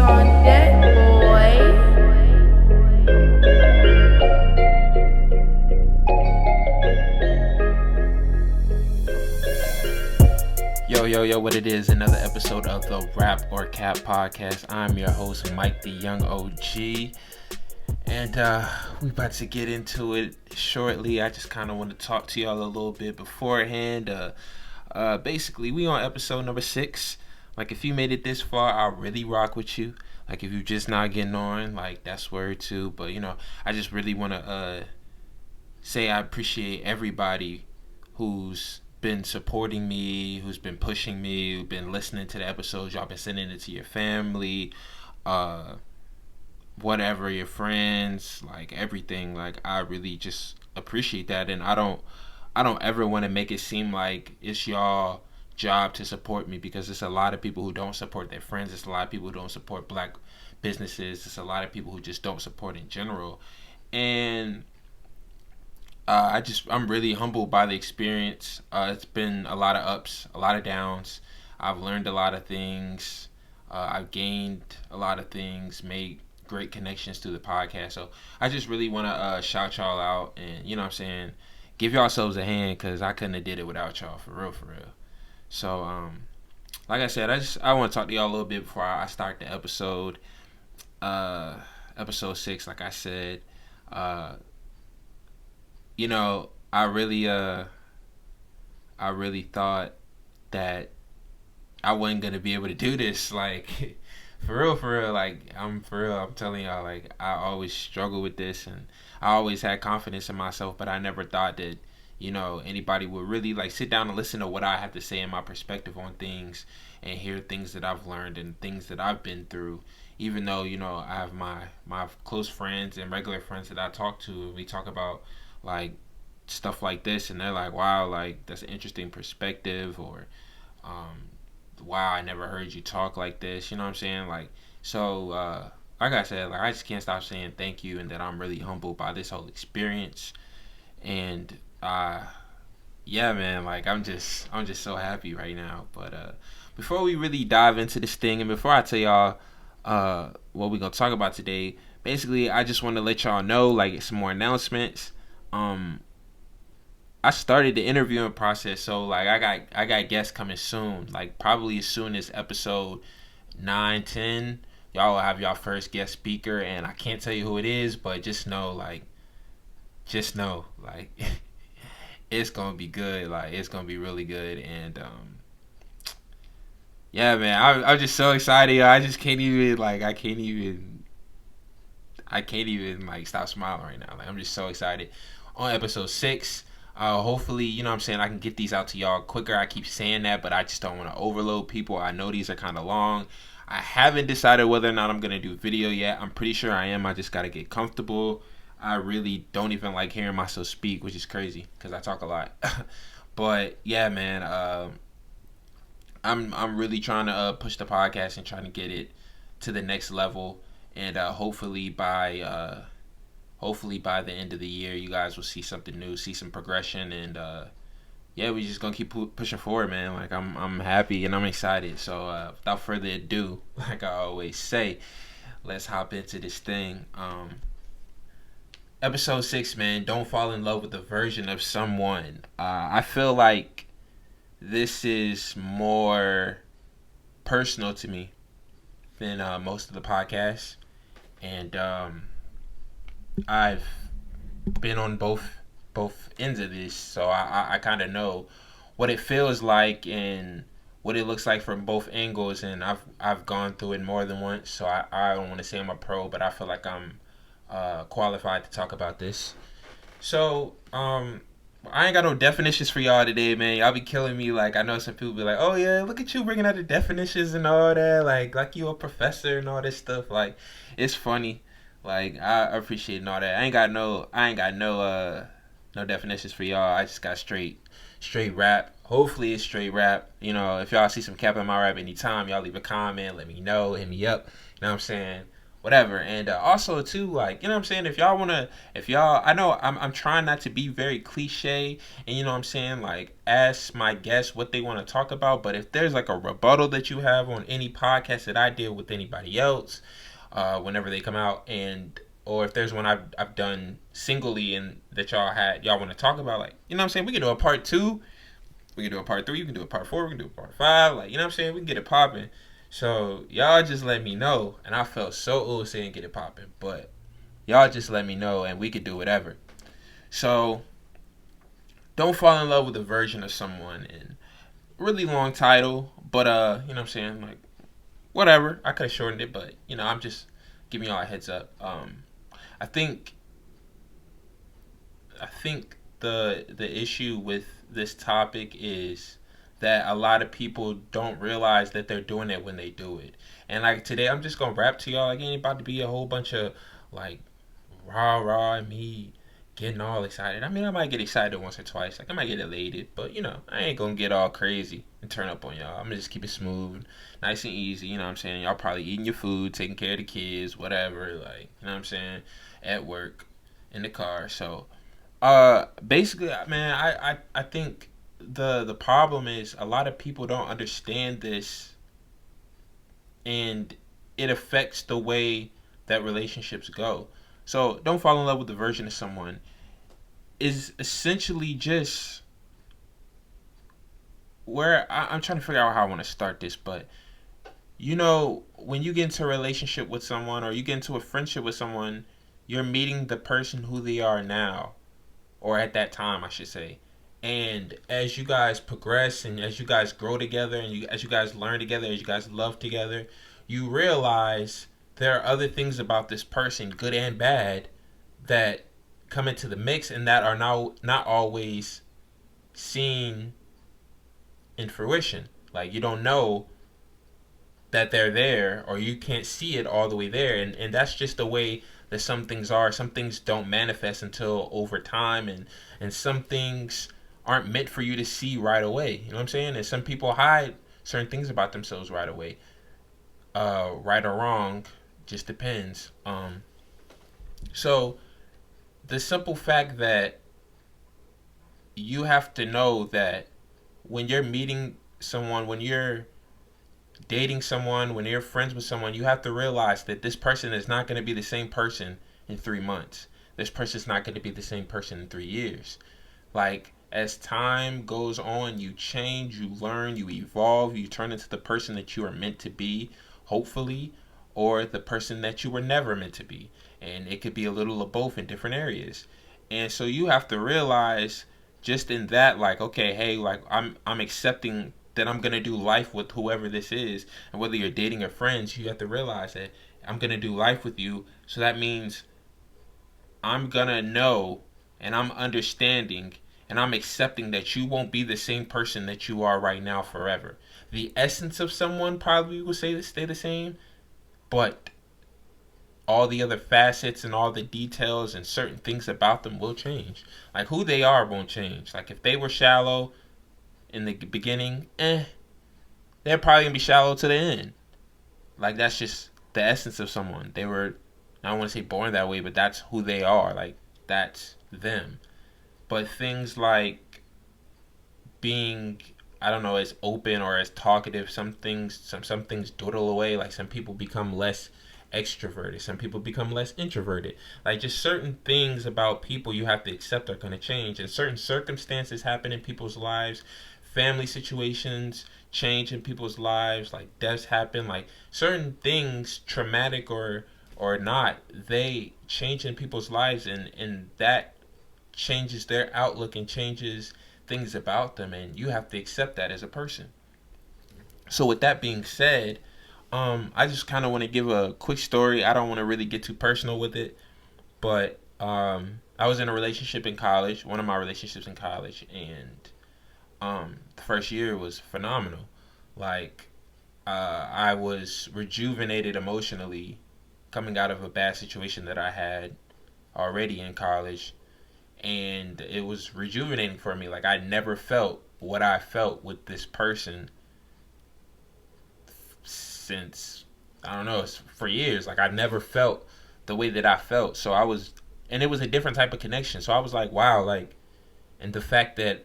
on deck, boy. Yo, what it is, another episode of the Rap or Cap podcast. I'm your host, Mike the Young OG, and we about to get into it shortly. I just kind of want to talk to y'all a little bit beforehand. Basically, we on episode number 6. Like, if you made it this far, I really rock with you. Like, if you're just not getting on, like, that's word too. But, I just really want to say I appreciate everybody who's been supporting me, who's been pushing me, who's been listening to the episodes. Y'all been sending it to your family, whatever, your friends, like everything. Like, I really just appreciate that, and I don't ever want to make it seem like it's y'all job to support me, because there's a lot of people who don't support their friends. There's a lot of people who don't support black businesses. There's a lot of people who just don't support in general, and I'm really humbled by the experience. It's been a lot of ups, a lot of downs. I've learned a lot of things. I've gained a lot of things, made great connections through the podcast. So I just really want to shout y'all out, and give yourselves a hand, because I couldn't have did it without y'all, for real. So like I said, I want to talk to y'all a little bit before I start the episode. Episode 6, like I said. I really thought that I wasn't gonna be able to do this. Like, for real. Like, I'm telling y'all, like, I always struggle with this, and I always had confidence in myself, but I never thought that, anybody would really like sit down and listen to what I have to say and my perspective on things, and hear things that I've learned and things that I've been through. Even though, I have my close friends and regular friends that I talk to, and we talk about like stuff like this, and they're like, wow, like, that's an interesting perspective, or wow, I never heard you talk like this, you know what I'm saying? Like, so like I said, like, I just can't stop saying thank you, and that I'm really humbled by this whole experience. And yeah, man, like, I'm just so happy right now. But before we really dive into this thing, and before I tell y'all what we're gonna talk about today, basically I just want to let y'all know, like, some more announcements. I started the interviewing process, so like I got guests coming soon, like probably as soon as episode 9, 10. Y'all will have y'all first guest speaker, and I can't tell you who it is, but just know, like, it's gonna be good. Like, it's gonna be really good. And yeah, man, I'm just so excited. I just can't even, like, I can't even like stop smiling right now. Like, I'm just so excited. On episode 6, hopefully, I can get these out to y'all quicker. I keep saying that, but I just don't want to overload people. I know these are kind of long. I haven't decided whether or not I'm going to do video yet. I'm pretty sure I am. I just got to get comfortable. I really don't even like hearing myself speak, which is crazy, because I talk a lot. But yeah, man, I'm really trying to push the podcast and trying to get it to the next level. And hopefully by the end of the year, you guys will see something new, see some progression, and yeah, we're just gonna keep pushing forward, man. Like, I'm happy and I'm excited. So without further ado, like I always say, let's hop into this thing. Episode 6, man. Don't fall in love with a version of someone. I feel like this is more personal to me than most of the podcasts, and I've been on both ends of this, so I kind of know what it feels like and what it looks like from both angles, and I've gone through it more than once. So I don't want to say I'm a pro, but I feel like I'm qualified to talk about this. So I ain't got no definitions for y'all today, man. Y'all be killing me. Like, I know some people be like, oh yeah, look at you bringing out the definitions and all that, like you a professor and all this stuff. Like, it's funny. Like, I appreciate all that. I ain't got no no definitions for y'all. I just got straight rap. Hopefully it's straight rap. If y'all see some cap in my rap anytime, y'all leave a comment, let me know, hit me up. You know what I'm saying? whatever. And also too, like, you know what I'm saying, if y'all, I know I'm trying not to be very cliche, and you know what I'm saying, like, ask my guests what they want to talk about. But if there's like a rebuttal that you have on any podcast that I did with anybody else, whenever they come out, and or if there's one I've done singly and that y'all want to talk about, like, you know what I'm saying, we can do a part two, we can do a part three, we can do a part four, we can do a part five, like, you know what I'm saying, we can get it popping. So y'all just let me know, and I felt so old saying get it popping, but y'all just let me know, and we could do whatever. So don't fall in love with a version of someone. And really long title, but you know what I'm saying, like, whatever. I could have shortened it, but you know, I'm just giving y'all a heads up. I think I think the issue with this topic is that a lot of people don't realize that they're doing it when they do it. And like today, I'm just gonna rap to y'all. Like, ain't about to be a whole bunch of like rah rah and me getting all excited. I mean, I might get excited once or twice. Like, I might get elated, but you know, I ain't gonna get all crazy and turn up on y'all. I'm gonna just keep it smooth, nice and easy. You know what I'm saying? Y'all probably eating your food, taking care of the kids, whatever. Like, you know what I'm saying? At work, in the car. So basically, man, I think the problem is a lot of people don't understand this, and it affects the way that relationships go. So don't fall in love with the version of someone is essentially just where I'm trying to figure out how I want to start this, but you know, when you get into a relationship with someone or you get into a friendship with someone, you're meeting the person who they are now, or at that time, I should say. And as you guys progress and as you guys grow together and as you guys learn together, as you guys love together, you realize there are other things about this person, good and bad, that come into the mix and that are now not always seen in fruition. Like, you don't know that they're there, or you can't see it all the way there, and that's just the way that some things are. Some things don't manifest until over time, and some things aren't meant for you to see right away. You know what I'm saying? And some people hide certain things about themselves right away. Right or wrong, just depends. So the simple fact that you have to know that when you're meeting someone, when you're dating someone, when you're friends with someone, you have to realize that this person is not going to be the same person in 3 months. This person's not going to be the same person in 3 years. Like, as time goes on, you change, you learn, you evolve, you turn into the person that you are meant to be, hopefully, or the person that you were never meant to be. And it could be a little of both in different areas. And so you have to realize just in that, like, okay, hey, like, I'm accepting that I'm gonna do life with whoever this is, and whether you're dating or friends, you have to realize that I'm gonna do life with you. So that means I'm gonna know, and I'm understanding, and I'm accepting that you won't be the same person that you are right now forever. The essence of someone probably will stay the same, but all the other facets and all the details and certain things about them will change. Like, who they are won't change. Like, if they were shallow in the beginning, they're probably gonna be shallow to the end. Like, that's just the essence of someone. They were, I don't want to say born that way, but that's who they are. Like, that's them. But things like being, I don't know, as open or as talkative, some things dwindle away. Like, some people become less extroverted, some people become less introverted. Like, just certain things about people you have to accept are going to change, and certain circumstances happen in people's lives, family situations change in people's lives, like deaths happen, like certain things, traumatic or not, they change in people's lives, and that changes their outlook and changes things about them, and you have to accept that as a person. So with that being said, I just kind of want to give a quick story. I don't want to really get too personal with it, but I was in a relationship in college, one of my relationships in college, and the first year was phenomenal. Like, I was rejuvenated emotionally coming out of a bad situation that I had already in college, and it was rejuvenating for me. Like, I never felt what I felt with this person since I don't know, it's for years. Like I never felt the way that I felt. So I was, and it was a different type of connection. So I was like, wow, like, and the fact that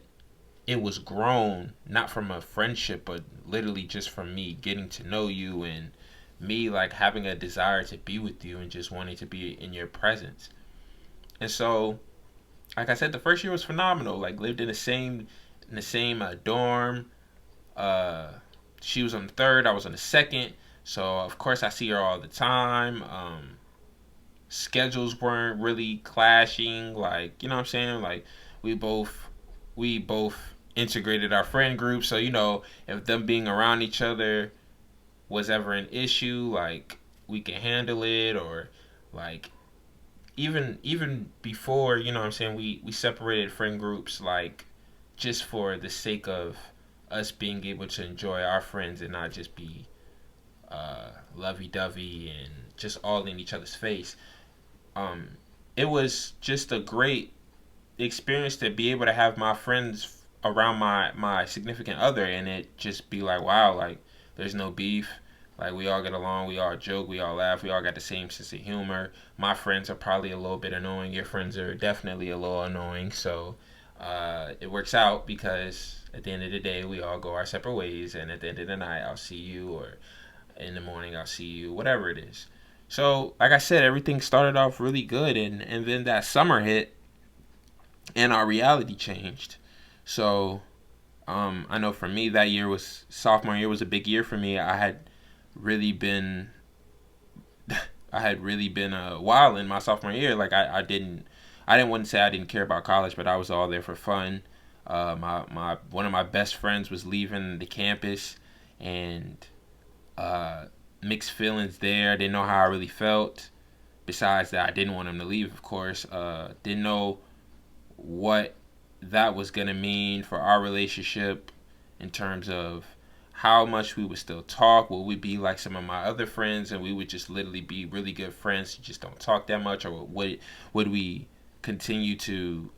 it was grown not from a friendship, but literally just from me getting to know you and me like having a desire to be with you and just wanting to be in your presence. And so, like I said, the first year was phenomenal. Like lived in the same dorm. Uh, she was on the third, I was on the second. So of course I see her all the time. Schedules weren't really clashing. Like you know what I'm saying. Like we both we both integrated our friend group. So you know if them being around each other was ever an issue, like we can handle it, or like even before you know what I'm saying we separated friend groups like just for the sake of us being able to enjoy our friends and not just be lovey-dovey and just all in each other's face. um, it was just a great experience to be able to have my friends around my significant other and it just be like wow, like there's no beef, like we all get along, we all joke, we all laugh, we all got the same sense of humor. My friends are probably a little bit annoying, your friends are definitely a little annoying, so it works out because at the end of the day we all go our separate ways, and at the end of the night I'll see you, or in the morning I'll see you, whatever it is. So like I said, everything started off really good, and then that summer hit and our reality changed. So I know for me that year was sophomore year was a big year for me. Really been I had really been a while in my sophomore year. Like I didn't want to say I didn't care about college, but I was all there for fun. My one of my best friends was leaving the campus, and uh, mixed feelings there. I didn't know how I really felt. Besides that, I didn't want him to leave, of course. Didn't know what that was going to mean for our relationship in terms of how much we would still talk. Will we be like some of my other friends and we would just literally be really good friends who just don't talk that much? Or would we continue to,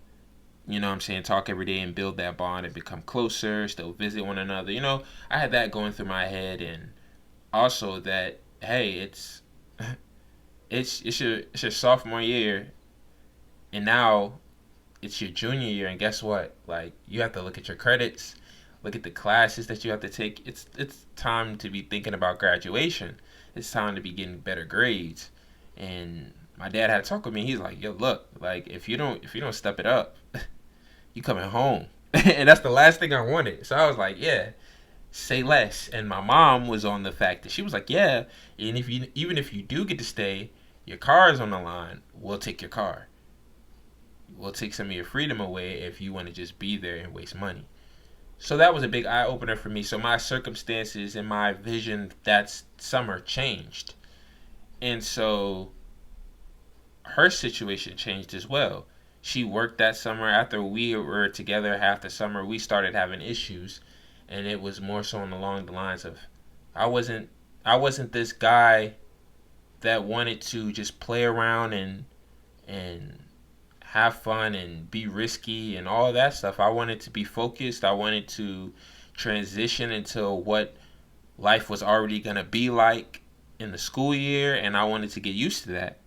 you know what I'm saying, talk every day and build that bond and become closer, still visit one another? You know, I had that going through my head, and also that, hey, it's your sophomore year, and now it's your junior year, and guess what? Like you have to look at your credits, look at the classes that you have to take. It's time to be thinking about graduation. It's time to be getting better grades. And my dad had to talk with me. He's like, "Yo, look, like if you don't step it up, you coming home." And that's the last thing I wanted. So I was like, "Yeah, say less." And my mom was on the fact that she was like, "Yeah, and if you even if you do get to stay, your car is on the line. We'll take your car. We'll take some of your freedom away if you want to just be there and waste money." So that was a big eye opener for me. So my circumstances and my vision that summer changed. And so her situation changed as well. She worked that summer. After we were together half the summer, we started having issues, and it was more so along the lines of I wasn't I wasn't this guy that wanted to just play around and have fun and be risky and all that stuff. I wanted to be focused. I wanted to transition into what life was already going to be like in the school year, and I wanted to get used to that.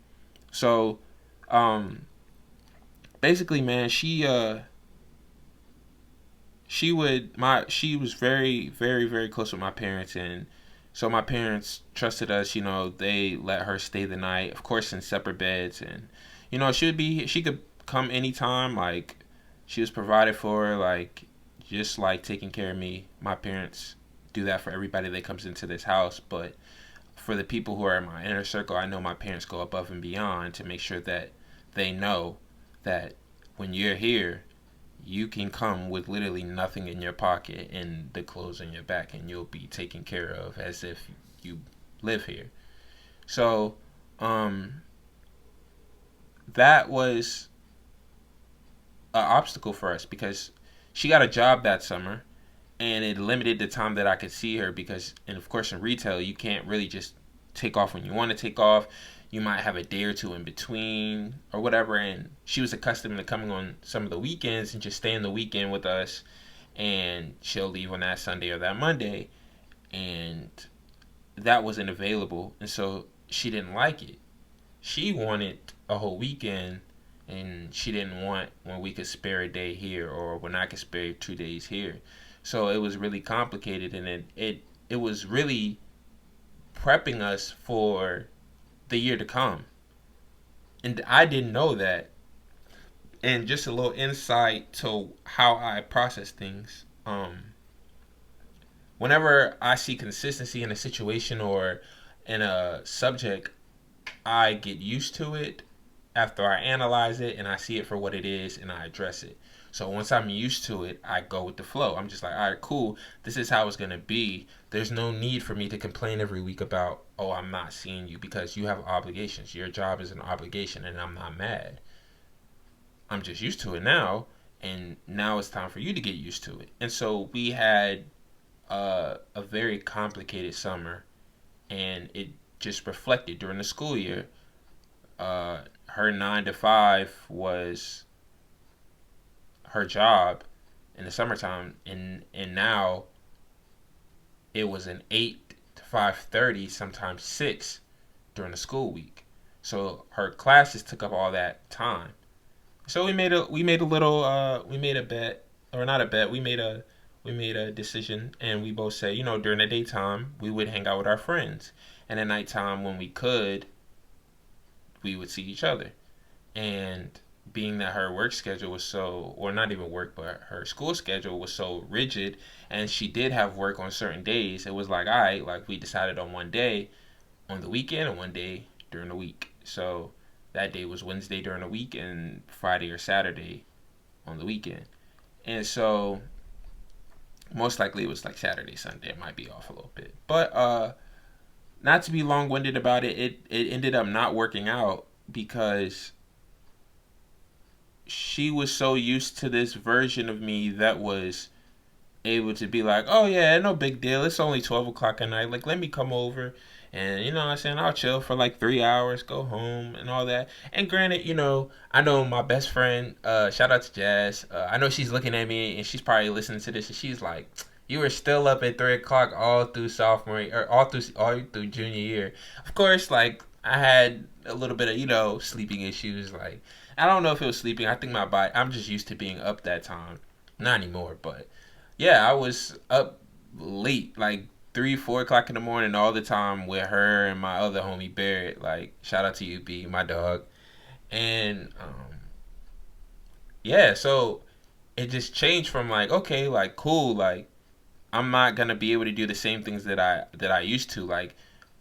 So, um, basically, man, she was very close with my parents, and so my parents trusted us. You know, they let her stay the night, of course, in separate beds, and you know, she could come anytime. Like she was provided for, like just like taking care of me. My parents do that for everybody that comes into this house, but for the people who are in my inner circle, I know my parents go above and beyond to make sure that they know that when you're here, you can come with literally nothing in your pocket and the clothes on your back, and you'll be taken care of as if you live here. So, um, that was an obstacle for us because she got a job that summer, and it limited the time that I could see her because, and of course, in retail, you can't really just take off when you want to take off. You might have a day or two in between or whatever. And she was accustomed to coming on some of the weekends and just staying the weekend with us. And she'll leave on that Sunday or that Monday. And that wasn't available, and so she didn't like it. She wanted a whole weekend, and she didn't want when we could spare a day here or when I could spare 2 days here. So it was really complicated, and it was really prepping us for the year to come. And I didn't know that. And just a little insight to how I process things. Whenever I see consistency in a situation or in a subject, I get used to it after I analyze it and I see it for what it is and I address it. So once I'm used to it, I go with the flow. I'm just like, all right, cool. This is how it's going to be. There's no need for me to complain every week about, oh, I'm not seeing you because you have obligations. Your job is an obligation and I'm not mad. I'm just used to it now. And now it's time for you to get used to it. And so we had a very complicated summer and it just reflected during the school year. Her 9 to 5 was her job in the summertime, and now it was an 8 to 5:30, sometimes 6 during the school week. So her classes took up all that time. So we made a little we made a bet, or not a bet, we made a decision, and we both said, during the daytime we would hang out with our friends, and at nighttime when we could, we would see each other. And being that her work schedule was so, or not even work, but her school schedule was so rigid, and she did have work on certain days, it was like, all right, like we decided on one day on the weekend and one day during the week. So that day was Wednesday during the week and Friday or Saturday on the weekend. And so most likely it was like Saturday, Sunday. It might be off a little bit. But not to be long winded about it, it ended up not working out because she was so used to this version of me that was able to be like, oh yeah, no big deal. It's only 12 o'clock at night. Like, let me come over. And you know what I'm saying? I'll chill for like 3 hours, go home and all that. And granted, I know my best friend, shout out to Jazz. I know she's looking at me and she's probably listening to this and she's like, you were still up at 3 o'clock all through sophomore or all through junior year. Of course, like I had a little bit of, sleeping issues. Like, I don't know if it was sleeping. I think my body, I'm just used to being up that time. Not anymore, but yeah, I was up late, like 3, 4 o'clock in the morning all the time with her and my other homie Barrett. Like, shout out to you, B, my dog. And yeah, so it just changed from like, okay, like cool, like I'm not gonna be able to do the same things that I used to, like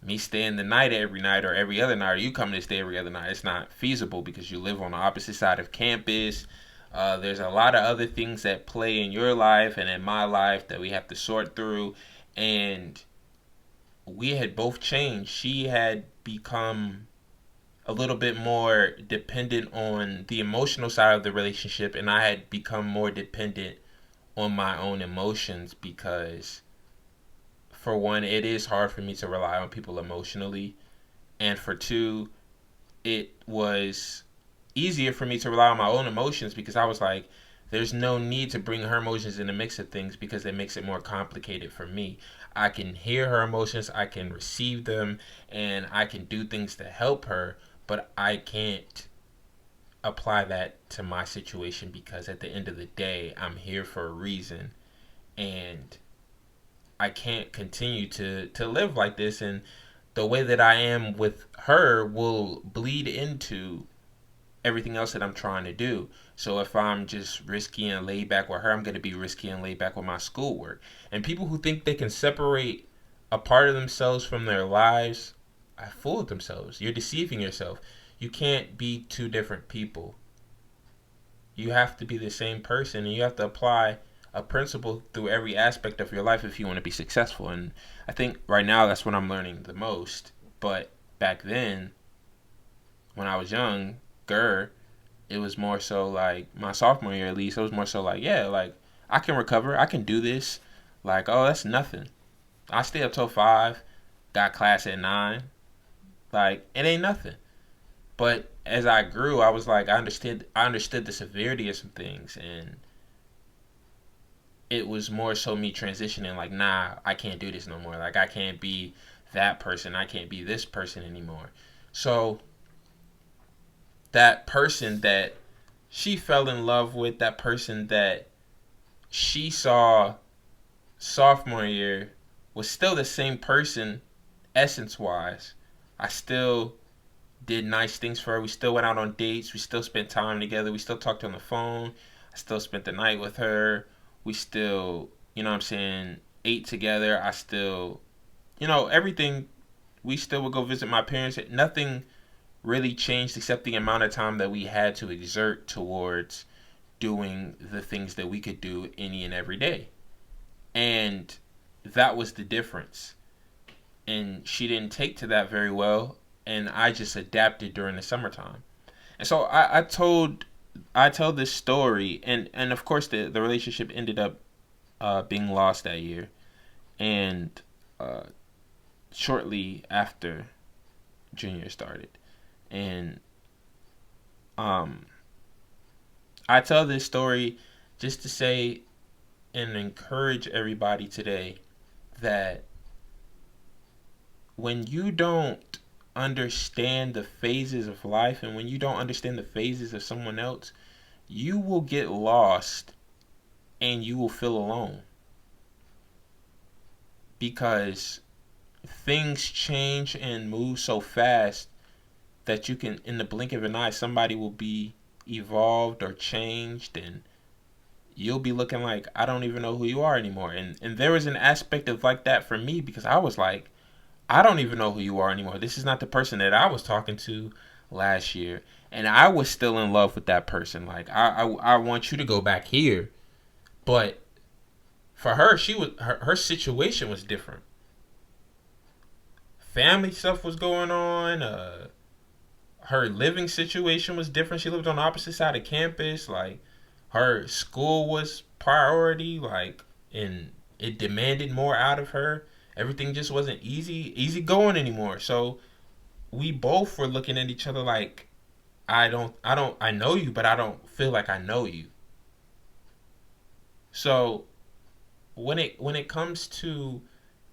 me staying the night every night or every other night, or you coming to stay every other night. It's not feasible because you live on the opposite side of campus. There's a lot of other things that play in your life and in my life that we have to sort through, and we had both changed. She had become a little bit more dependent on the emotional side of the relationship, and I had become more dependent on my own emotions because, for one, it is hard for me to rely on people emotionally, and for two, it was easier for me to rely on my own emotions because I was like, there's no need to bring her emotions in the mix of things because it makes it more complicated for me. I can hear her emotions, I can receive them, and I can do things to help her, but I can't apply that to my situation because at the end of the day, I'm here for a reason, and I can't continue to live like this. And the way that I am with her will bleed into everything else that I'm trying to do. So if I'm just risky and laid back with her, I'm going to be risky and laid back with my schoolwork. And people who think they can separate a part of themselves from their lives, I fooled themselves. You're deceiving yourself. You can't be two different people. You have to be the same person, and you have to apply a principle through every aspect of your life if you want to be successful. And I think right now that's what I'm learning the most. But back then, when I was younger, it was more so like my sophomore year at least. It was more so like, yeah, like I can recover, I can do this. Like, oh, that's nothing. I stay up till 5, got class at 9. Like, it ain't nothing. But as I grew, I was like, I understood the severity of some things, and it was more so me transitioning. Like, nah, I can't do this no more. Like, I can't be that person. I can't be this person anymore. So that person that she fell in love with, that person that she saw sophomore year, was still the same person essence wise. I still did nice things for her. We still went out on dates. We still spent time together. We still talked on the phone. I still spent the night with her. We still, you know what I'm saying, ate together. I still, everything. We still would go visit my parents. Nothing really changed except the amount of time that we had to exert towards doing the things that we could do any and every day. And that was the difference. And she didn't take to that very well. And I just adapted during the summertime. And so I tell this story, and of course the relationship ended up being lost that year, and uh, shortly after junior started, and um, I tell this story just to say and encourage everybody today that when you don't understand the phases of life and when you don't understand the phases of someone else, you will get lost and you will feel alone because things change and move so fast that you can, in the blink of an eye, somebody will be evolved or changed, and you'll be looking like, I don't even know who you are anymore. And there was an aspect of like that for me because I was like, I don't even know who you are anymore. This is not the person that I was talking to last year. And I was still in love with that person. Like, I want you to go back here. But for her, her situation was different. Family stuff was going on. Her living situation was different. She lived on the opposite side of campus. Like, her school was priority. Like, and it demanded more out of her. Everything just wasn't easy going anymore. So we both were looking at each other like, I know you, but I don't feel like I know you. So when it comes to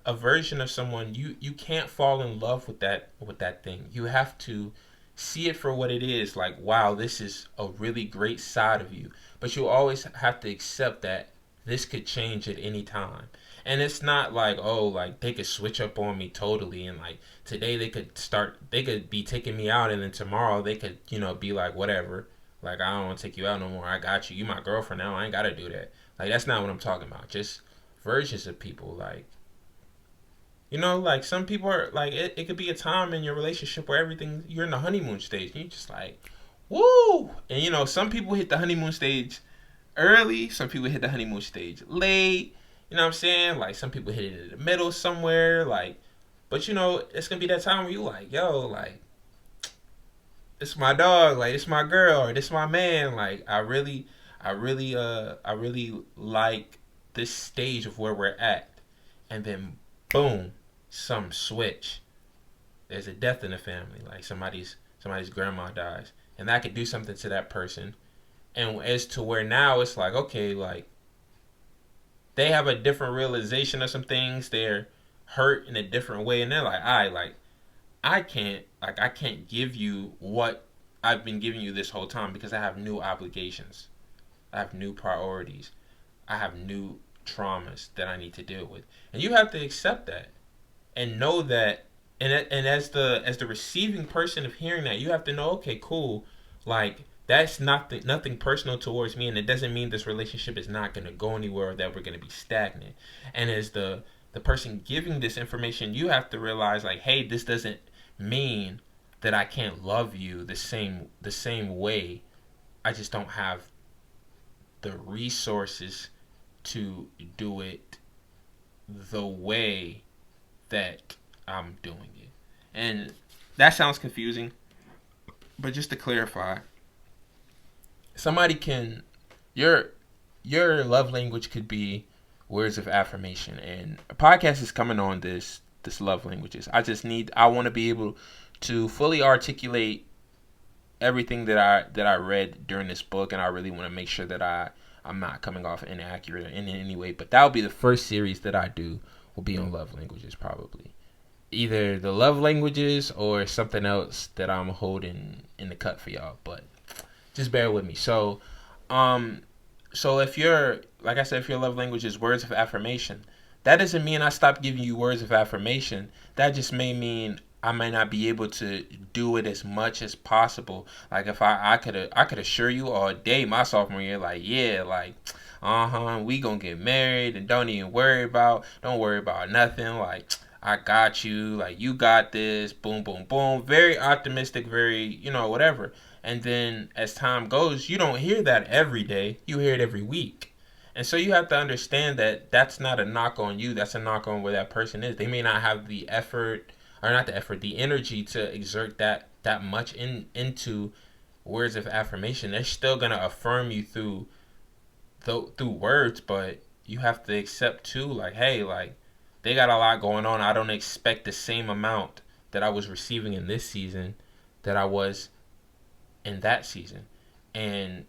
a version of someone, you can't fall in love with that thing. You have to see it for what it is. Like, wow, this is a really great side of you. But you always have to accept that this could change at any time. And it's not like, oh, like they could switch up on me totally, and like today they could be taking me out, and then tomorrow they could, be like, whatever. Like, I don't want to take you out no more. I got you. You my girlfriend now. I ain't gotta do that. Like, that's not what I'm talking about. Just versions of people. Like, like some people are like, it could be a time in your relationship where everything, you're in the honeymoon stage and you're just like, woo. And some people hit the honeymoon stage early, some people hit the honeymoon stage late. You know what I'm saying? Like, some people hit it in the middle somewhere. Like, but it's gonna be that time where you like, yo, like, it's my dog, like it's my girl, or this my man. Like, I really like this stage of where we're at. And then boom, some switch. There's a death in the family. Like, somebody's grandma dies. And that could do something to that person. And as to where now it's like, okay, like, they have a different realization of some things. They're hurt in a different way, and they're like, I can't give you what I've been giving you this whole time because I have new obligations. I have new priorities. I have new traumas that I need to deal with. And you have to accept that and know that, and as the receiving person of hearing that, you have to know, okay, cool, like, that's nothing personal towards me, and it doesn't mean this relationship is not going to go anywhere or that we're going to be stagnant. And as the person giving this information, you have to realize, like, hey, this doesn't mean that I can't love you the same way. I just don't have the resources to do it the way that I'm doing it. And that sounds confusing, but just to clarify, somebody can your love language could be words of affirmation, and a podcast is coming on this love languages. I want to be able to fully articulate everything that I read during this book, and I really want to make sure that I'm not coming off inaccurate in any way. But that'll be the first series that I do, will be on love languages, probably. either the love languages or something else that I'm holding in the cut for y'all. But just bear with me. Um, so if you're, like I said, if your love language is words of affirmation, that doesn't mean I stopped giving you words of affirmation. That just may mean I might not be able to do it as much as possible. Like if I could assure you all day my sophomore year, like yeah, like we gonna get married and don't worry about nothing. Like I got you, like you got this, boom, boom, boom. Very optimistic, very whatever. And then as time goes, you don't hear that every day. You hear it every week. And so you have to understand that that's not a knock on you. That's a knock on where that person is. They may not have the effort, or not the effort, the energy to exert that much into words of affirmation. They're still gonna affirm you through words, but you have to accept too, like, hey, like they got a lot going on. I don't expect the same amount that I was receiving in this season that I was in that season. And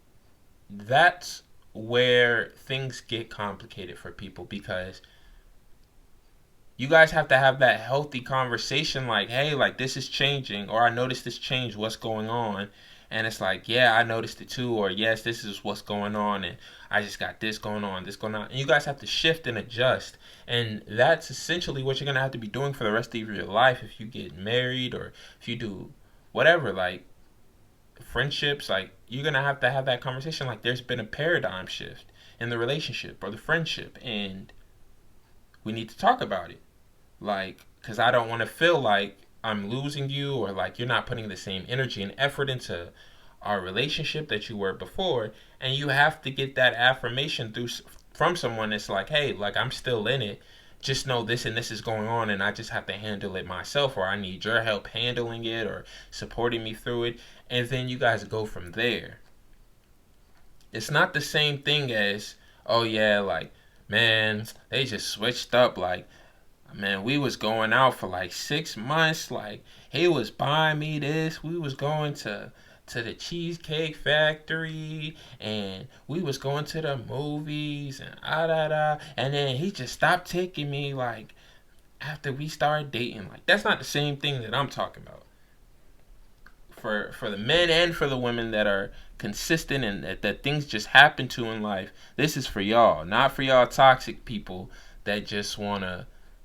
that's where things get complicated for people, because you guys have to have that healthy conversation like, hey, like this is changing, or I noticed this change, what's going on? And it's like, yeah, I noticed it too, or yes, this is what's going on, and I just got this going on, this going on. And you guys have to shift and adjust. And that's essentially what you're going to have to be doing for the rest of your life if you get married, or if you do whatever, like friendships. Like you're going to have that conversation, like there's been a paradigm shift in the relationship or the friendship, and we need to talk about it. Like, because I don't want to feel like I'm losing you, or like you're not putting the same energy and effort into our relationship that you were before. And you have to get that affirmation from someone that's like, hey, like I'm still in it, just know this and this is going on, and I just have to handle it myself, or I need your help handling it or supporting me through it. And then you guys go from there. It's not the same thing as, oh yeah, like man, they just switched up. Like man, we was going out for like 6 months. Like he was buying me this. We was going to the cheesecake factory, and we was going to the movies, and and then he just stopped taking me like after we started dating. Like that's not the same thing that I'm talking about. For the men and for the women that are consistent, and that things just happen to in life, this is for y'all, not for y'all toxic people that just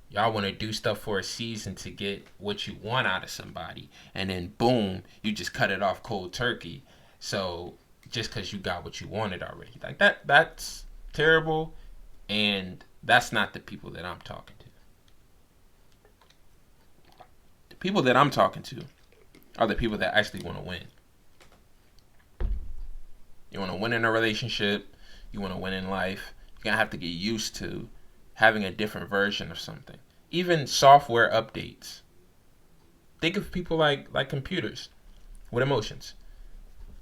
y'all want to do stuff for a season to get what you want out of somebody, and then boom, you just cut it off cold turkey. So just because you got what you wanted already, like that's terrible. And that's not the people that I'm talking to. The people that I'm talking to are the people that actually want to win. You want to win in a relationship, you want to win in life, you're going to have to get used to having a different version of something. Even software updates. Think of people like computers with emotions.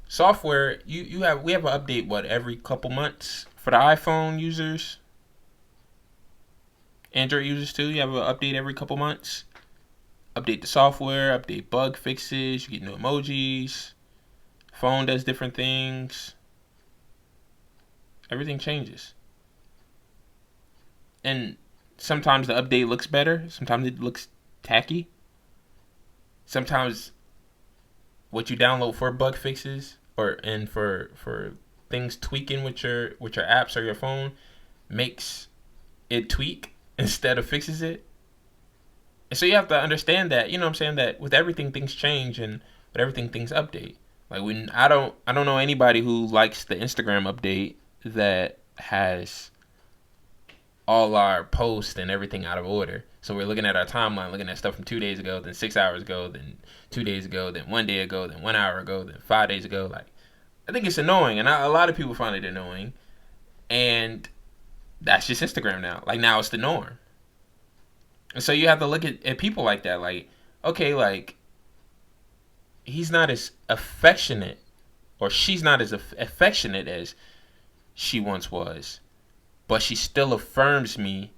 Software, we have an update every couple months for the iPhone users, Android users too. You have an update every couple months. Update the software, update bug fixes, you get new emojis. Phone does different things. Everything changes. And sometimes the update looks better, sometimes it looks tacky. Sometimes what you download for bug fixes and for things tweaking with your apps or your phone makes it tweak instead of fixes it. And so you have to understand that, you know what I'm saying, that with everything things change, and with everything things update. Like when I don't know anybody who likes the Instagram update that has all our posts and everything out of order. So we're looking at our timeline, looking at stuff from 2 days ago, then 6 hours ago, then 2 days ago, then 1 day ago, then 1 hour ago, then 5 days ago. Like, I think it's annoying, and a lot of people find it annoying. And that's just Instagram now. Like, now it's the norm. And so you have to look at people like that. Like, okay, like, he's not as affectionate, or she's not as affectionate as she once was, but she still affirms me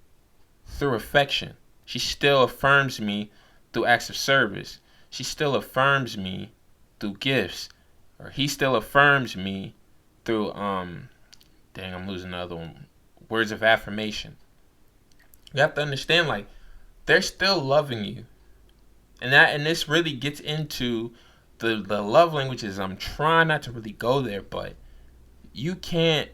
through affection. She still affirms me through acts of service. She still affirms me through gifts. Or he still affirms me through I'm losing another one. Words of affirmation. You have to understand, like, they're still loving you. And this really gets into the love languages. I'm trying not to really go there, but you can't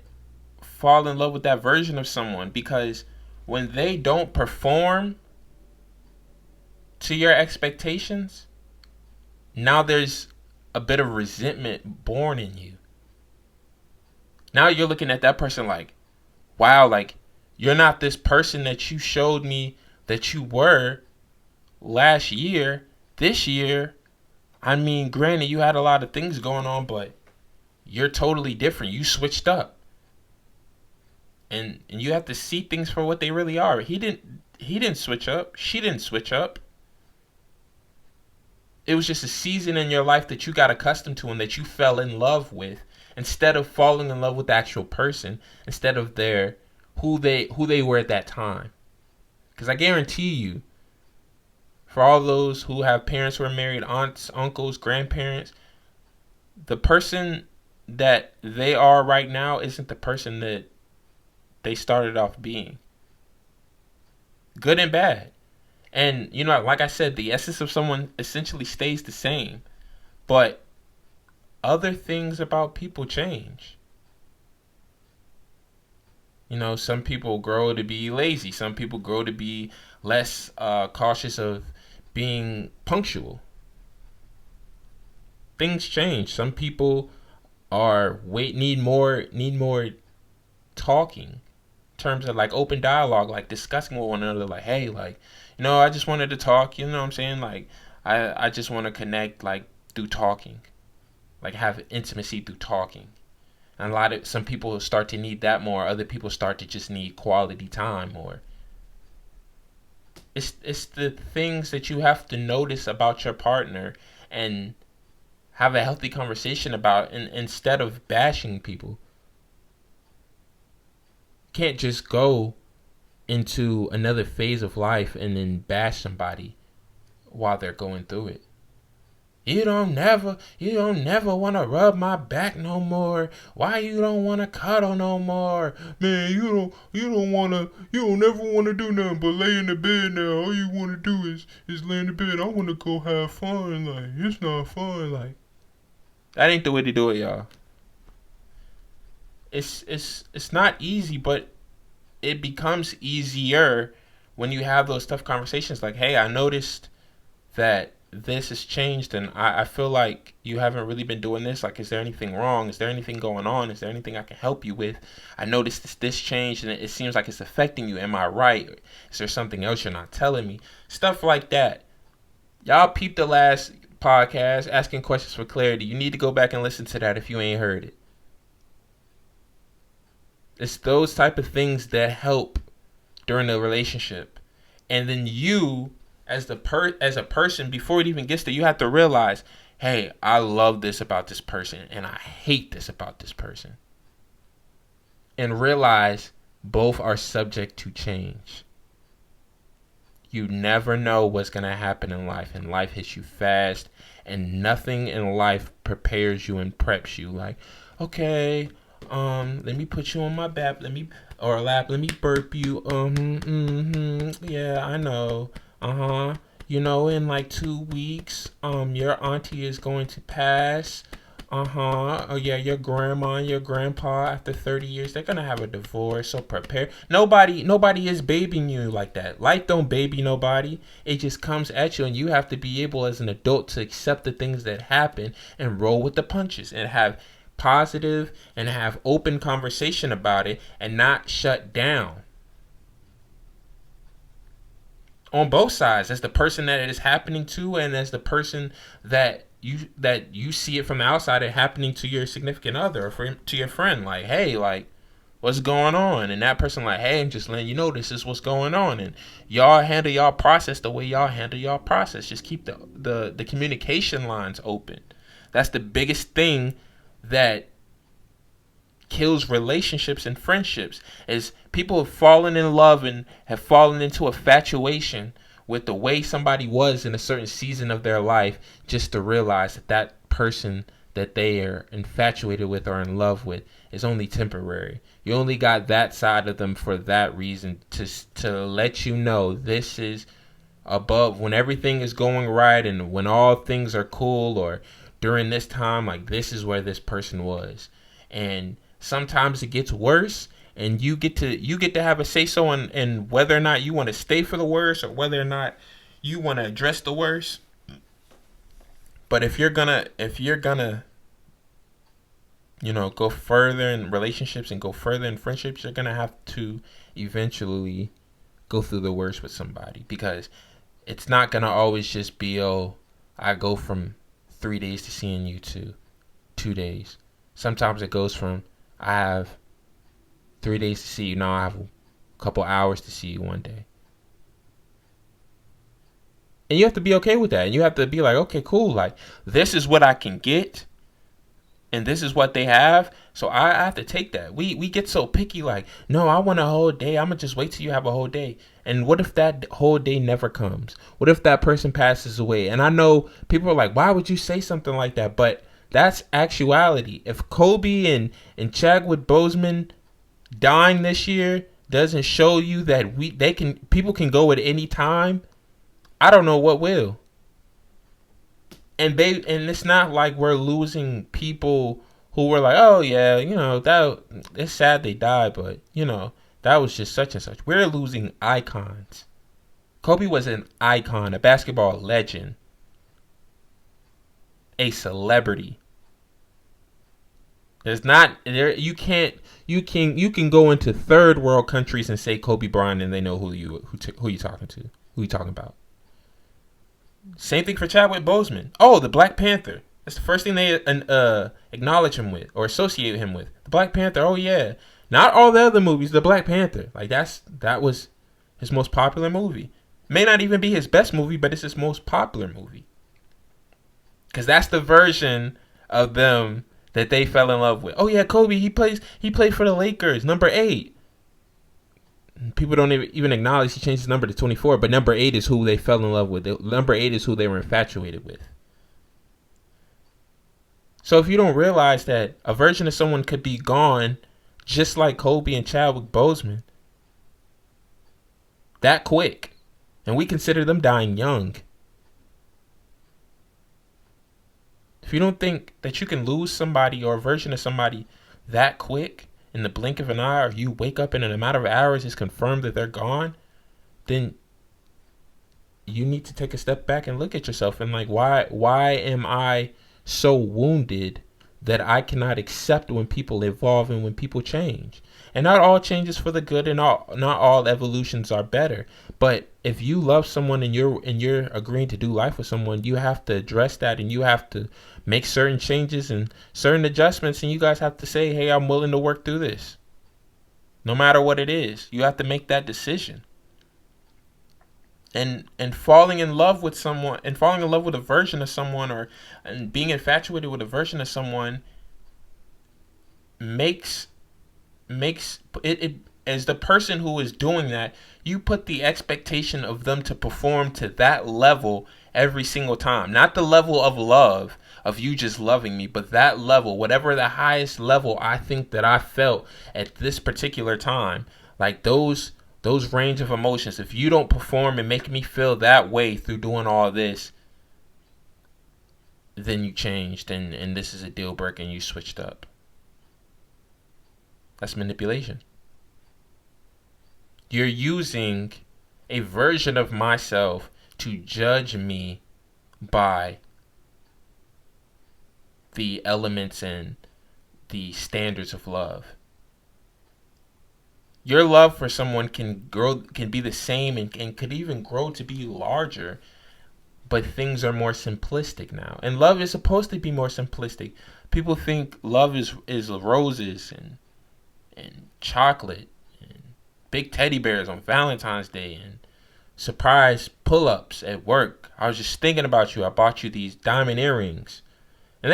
fall in love with that version of someone, because when they don't perform to your expectations, now there's a bit of resentment born in you. Now you're looking at that person like, wow, like, you're not this person that you showed me that you were last year. This year, I mean, granted, you had a lot of things going on, but you're totally different. You switched up. And you have to see things for what they really are. He didn't switch up. She didn't switch up. It was just a season in your life that you got accustomed to and that you fell in love with, instead of falling in love with the actual person, instead of their who they were at that time. Because I guarantee you, for all those who have parents who are married, aunts, uncles, grandparents, the person that they are right now isn't the person that they started off being. Good and bad. And, like I said, the essence of someone essentially stays the same. But other things about people change. Some people grow to be lazy. Some people grow to be less cautious of being punctual. Things change. Some people need more talking, in terms of like open dialogue, like discussing with one another, like, hey, like, I just wanted to talk, you know what I'm saying? Like, I just want to connect, like, through talking, like have intimacy through talking. And some people start to need that more. Other people start to just need quality time more. It's the things that you have to notice about your partner and have a healthy conversation about, and instead of bashing people. Can't just go into another phase of life and then bash somebody while they're going through it. You don't never want to rub my back no more. Why you don't want to cuddle no more? Man, you don't never want to do nothing but lay in the bed now. All you want to do is lay in the bed. I want to go have fun. Like, it's not fun. Like, that ain't the way to do it, y'all. It's not easy, but it becomes easier when you have those tough conversations. Like, hey, I noticed that this has changed, and I feel like you haven't really been doing this. Like, is there anything wrong? Is there anything going on? Is there anything I can help you with? I noticed this changed, and it seems like it's affecting you. Am I right? Is there something else you're not telling me? Stuff like that. Y'all peep the last podcast, Asking Questions for Clarity. You need to go back and listen to that if you ain't heard it. It's those type of things that help during the relationship. And then you, as a person, before it even gets there, you have to realize, hey, I love this about this person and I hate this about this person. And realize both are subject to change. You never know what's going to happen in life, and life hits you fast, and nothing in life prepares you and preps you. Like, okay, let me put you on my lap, let me burp you, yeah, I know, in like 2 weeks, your auntie is going to pass, oh yeah, your grandma and your grandpa, after 30 years, they're gonna have a divorce, so prepare. Nobody is babying you like that. Life don't baby nobody. It just comes at you, and you have to be able as an adult to accept the things that happen and roll with the punches and have positive and have open conversation about it and not shut down. On both sides, as the person that it is happening to, and as the person that you see it from the outside, it happening to your significant other, or to your friend, like, hey, like, what's going on? And that person like, hey, I'm just letting you know this is what's going on, and y'all handle y'all process the way y'all handle y'all process. Just keep the communication lines open. That's the biggest thing that kills relationships and friendships, is people have fallen in love and have fallen into infatuation with the way somebody was in a certain season of their life, just to realize that person that they are infatuated with or in love with is only temporary. You only got that side of them for that reason, to let you know this is above, when everything is going right and when all things are cool, or during this time, like this is where this person was. And sometimes it gets worse, and you get to have a say so in whether or not you want to stay for the worst or whether or not you want to address the worst. But if you're gonna go further in relationships and go further in friendships, you're gonna have to eventually go through the worst with somebody, because it's not gonna always just be, oh, I go from 3 days to seeing you to 2 days. Sometimes it goes from, I have 3 days to see you, now I have a couple hours to see you one day. And you have to be okay with that. And you have to be like, okay, cool. Like, this is what I can get, and this is what they have. So I have to take that. We get so picky, like, no, I want a whole day. I'm gonna just wait till you have a whole day. And what if that whole day never comes? What if that person passes away? And I know people are like, why would you say something like that? But that's actuality. If Kobe and Chadwick Boseman dying this year doesn't show you that people can go at any time, I don't know what will. And it's not like we're losing people who were like, oh yeah, that it's sad they died, but that was just such and such. We're losing icons. Kobe was an icon, a basketball legend, a celebrity. There's not there. You can go into third world countries and say Kobe Bryant, and they know who you talking to, who you talking about. Same thing for Chadwick Boseman. Oh, the Black Panther. That's the first thing they acknowledge him with or associate him with. The Black Panther. Oh yeah, not all the other movies. The Black Panther. Like that was his most popular movie. May not even be his best movie, but it's his most popular movie. Because that's the version of them that they fell in love with. Oh yeah, Kobe. He played for the Lakers, number 8. People don't even acknowledge he changed his number to 24, but number 8 is who they fell in love with. Number 8 is who they were infatuated with. So if you don't realize that a version of someone could be gone, just like Kobe and Chadwick Boseman, that quick, and we consider them dying young. If you don't think that you can lose somebody or a version of somebody that quick, in the blink of an eye, or you wake up and in a matter of hours it's confirmed that they're gone, then you need to take a step back and look at yourself and like, why am I so wounded that I cannot accept when people evolve and when people change? And not all changes for the good, and not all evolutions are better. But if you love someone and you're agreeing to do life with someone, you have to address that, and you have to make certain changes and certain adjustments, and you guys have to say, hey, I'm willing to work through this. No matter what it is, you have to make that decision. And falling in love with someone, and falling in love with a version of someone, and being infatuated with a version of someone makes it as the person who is doing that, you put the expectation of them to perform to that level every single time. Not the level of love, of you just loving me, but that level, whatever the highest level I think that I felt at this particular time, like those range of emotions. If you don't perform and make me feel that way through doing all this, then you changed, and this is a deal breaker and you switched up. That's manipulation. You're using a version of myself to judge me by the elements and the standards of love. Your love for someone can be the same, and could even grow to be larger, but things are more simplistic now. And love is supposed to be more simplistic. People think love is roses and chocolate and big teddy bears on Valentine's Day and surprise pull-ups at work. I was just thinking about you. I bought you these diamond earrings, and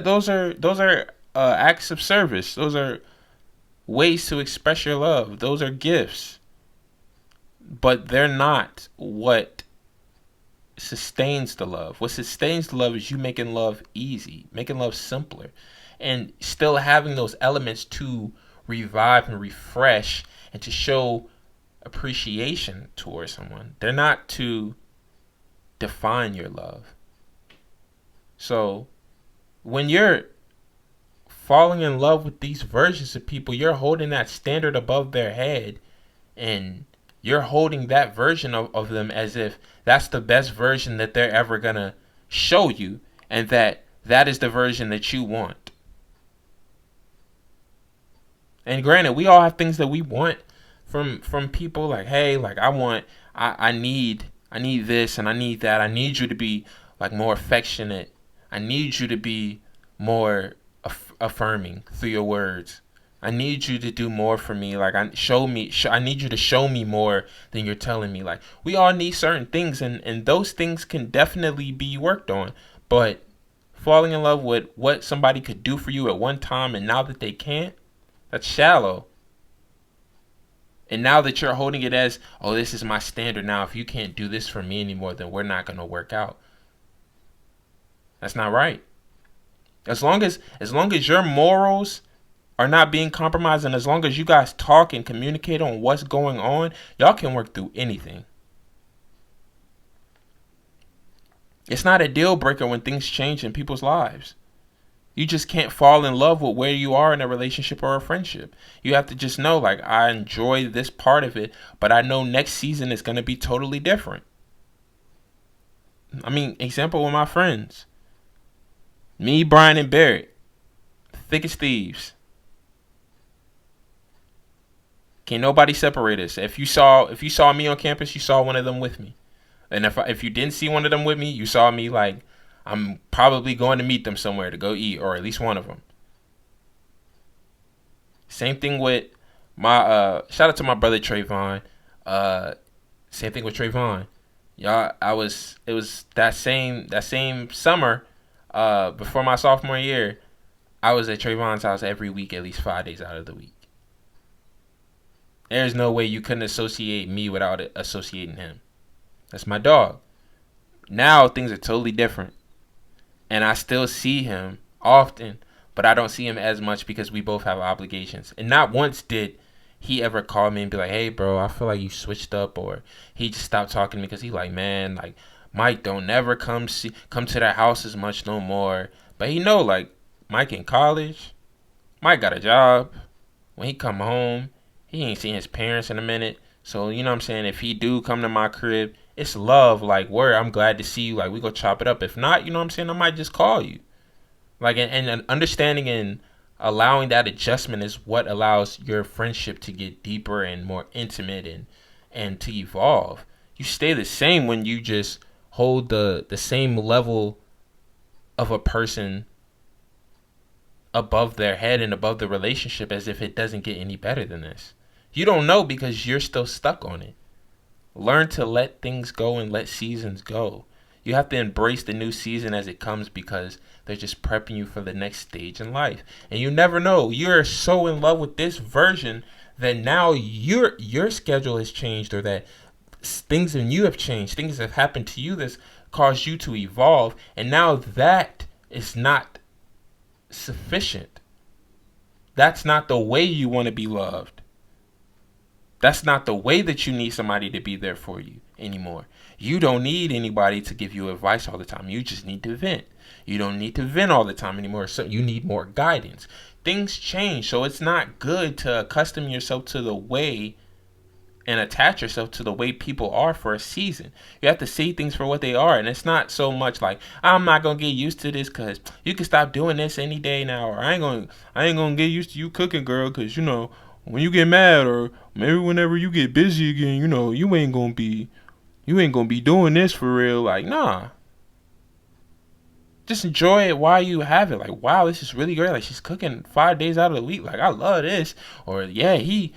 those are acts of service. Those are ways to express your love. Those are gifts, but they're not what sustains the love. What sustains the love is you making love easy, making love simpler, and still having those elements to revive and refresh and to show appreciation towards someone. They're not to define your love. So when you're falling in love with these versions of people, you're holding that standard above their head, and you're holding that version of them as if that's the best version that they're ever gonna show you, and that is the version that you want. And granted, we all have things that we want from people. Like, hey, like I need this and I need that. I need you to be like more affectionate. I need you to be more affirming through your words. I need you to do more for me. Like, I need you to show me more than you're telling me. Like, we all need certain things, and those things can definitely be worked on. But falling in love with what somebody could do for you at one time, and now that they can't, that's shallow. And now that you're holding it as, oh, this is my standard now. If you can't do this for me anymore, then we're not going to work out. That's not right. As long as your morals are not being compromised, and as long as you guys talk and communicate on what's going on, y'all can work through anything. It's not a deal breaker when things change in people's lives. You just can't fall in love with where you are in a relationship or a friendship. You have to just know, like, I enjoy this part of it, but I know next season is going to be totally different. I mean, example with my friends. Me, Brian, and Barrett. Thick as thieves. Can't nobody separate us. If you saw me on campus, you saw one of them with me. And if you didn't see one of them with me, you saw me like, I'm probably going to meet them somewhere to go eat, or at least one of them. Same thing with my shout out to my brother Trayvon. Same thing with Trayvon. Y'all, it was that same summer, before my sophomore year, I was at Trayvon's house every week, at least 5 days out of the week. There's no way you couldn't associate me without associating him. That's my dog. Now things are totally different. And I still see him often, but I don't see him as much because we both have obligations. And not once did he ever call me and be like, hey, bro, I feel like you switched up. Or he just stopped talking to me because he like, man, like, Mike don't never come to their house as much no more. But he know, like, Mike in college, Mike got a job. When he come home, he ain't seen his parents in a minute. So, you know what I'm saying? If he do come to my crib, it's love. Like, where I'm glad to see you. Like, we go chop it up. If not, you know what I'm saying? I might just call you. Like, and understanding and allowing that adjustment is what allows your friendship to get deeper and more intimate and to evolve. You stay the same when you just hold the same level of a person above their head and above the relationship as if it doesn't get any better than this. You don't know because you're still stuck on it. Learn to let things go and let seasons go. You have to embrace the new season as it comes because they're just prepping you for the next stage in life. And you never know. You're so in love with this version that now your schedule has changed, or that things in you have changed. Things have happened to you that's caused you to evolve. And now that is not sufficient. That's not the way you want to be loved. That's not the way that you need somebody to be there for you anymore. You don't need anybody to give you advice all the time. You just need to vent. You don't need to vent all the time anymore. So you need more guidance. Things change. So it's not good to accustom yourself to the way and attach yourself to the way people are for a season. You have to see things for what they are. And it's not so much like, I'm not going to get used to this because you can stop doing this any day now. Or I ain't going to get used to you cooking, girl, because, you know, when you get mad, or maybe whenever you get busy again, you know, you ain't gonna be doing this for real. Like, nah. Just enjoy it while you have it. Like, wow, this is really great. Like, she's cooking 5 days out of the week. Like, I love this. Or yeah, he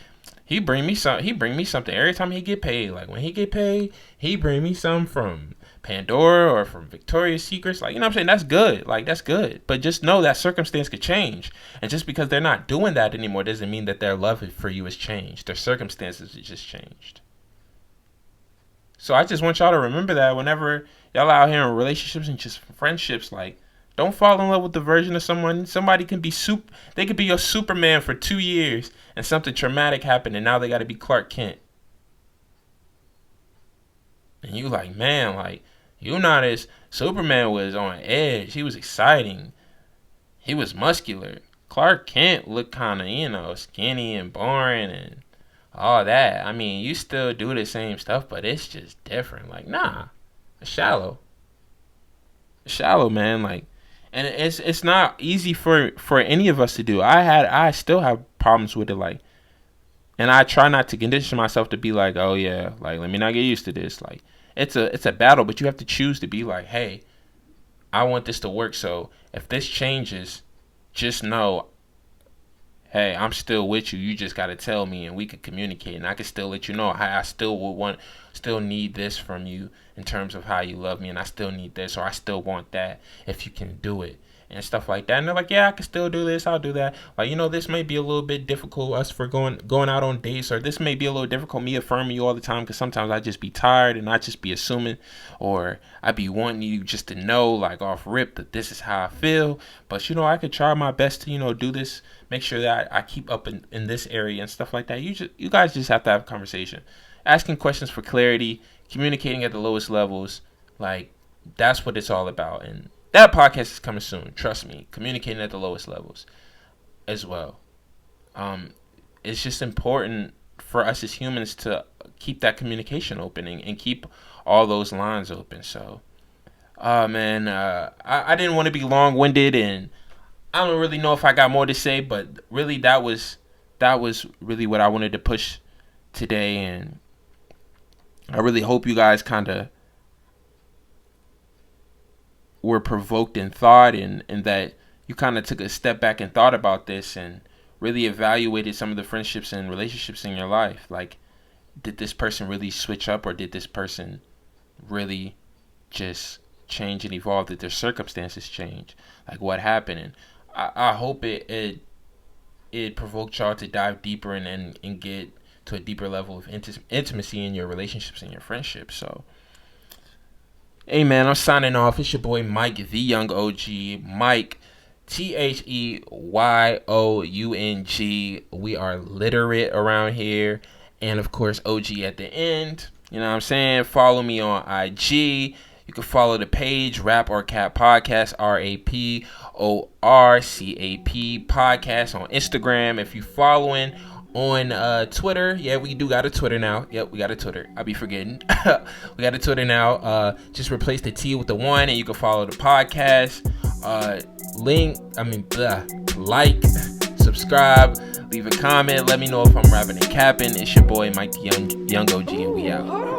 bring me something every time he get paid. Like, when he get paid, he bring me some from Pandora or from Victoria's Secrets. Like, you know what I'm saying? That's good. Like, that's good. But just know that circumstance could change. And just because they're not doing that anymore doesn't mean that their love for you has changed. Their circumstances have just changed. So I just want y'all to remember that whenever y'all out here in relationships and just friendships, like, don't fall in love with the version of someone. Somebody can be they could be your Superman for 2 years and something traumatic happened and now they got to be Clark Kent. And you like, man, like, You notice Superman was on edge. He was exciting. He was muscular. Clark Kent looked kind of, skinny and boring and all that. I mean, you still do the same stuff, but it's just different. Like, nah, it's shallow. It's shallow, man. Like, and it's not easy for any of us to do. I still have problems with it. Like, and I try not to condition myself to be like, oh yeah, like let me not get used to this. Like, it's a battle, but you have to choose to be like, hey, I want this to work. So if this changes, just know, hey, I'm still with you. You just gotta tell me, and we could communicate, and I can still let you know how I still need this from you in terms of how you love me, and I still need this, or I still want that. If you can do it, and stuff like that, and they're like, yeah, I can still do this. I'll do that. Like, this may be a little bit difficult us for going out on dates, or this may be a little difficult me affirming you all the time because sometimes I just be tired and I just be assuming, or I be wanting you just to know, like off rip, that this is how I feel. But I could try my best to do this. Make sure that I keep up in this area and stuff like that. You guys just have to have a conversation, asking questions for clarity, communicating at the lowest levels. Like, that's what it's all about. And that podcast is coming soon. Trust me. Communicating at the lowest levels as well. It's just important for us as humans to keep that communication open and keep all those lines open. So, man, I didn't want to be long-winded, and I don't really know if I got more to say, but really that was really what I wanted to push today, and I really hope you guys kind of were provoked in thought, and that you kind of took a step back and thought about this and really evaluated some of the friendships and relationships in your life. Like, did this person really switch up, or did this person really just change and evolve? Did their circumstances change? Like, what happened? And I hope it provoked y'all to dive deeper and get to a deeper level of intimacy in your relationships and your friendships. So, hey man, I'm signing off. It's your boy Mike, the Young OG. Mike, TheYoung. We are literate around here. And of course, OG at the end. You know what I'm saying? Follow me on IG. You can follow the page, Rap or Cap Podcast, RAPORCAP Podcast on Instagram. If you following on Twitter, yeah, we do got a Twitter now. Yep, we got a Twitter. I be forgetting. We got a Twitter now. Just replace the T with the 1, and you can follow the podcast. Like, subscribe, leave a comment. Let me know if I'm rapping and capping. It's your boy Mike the Young OG, and we out.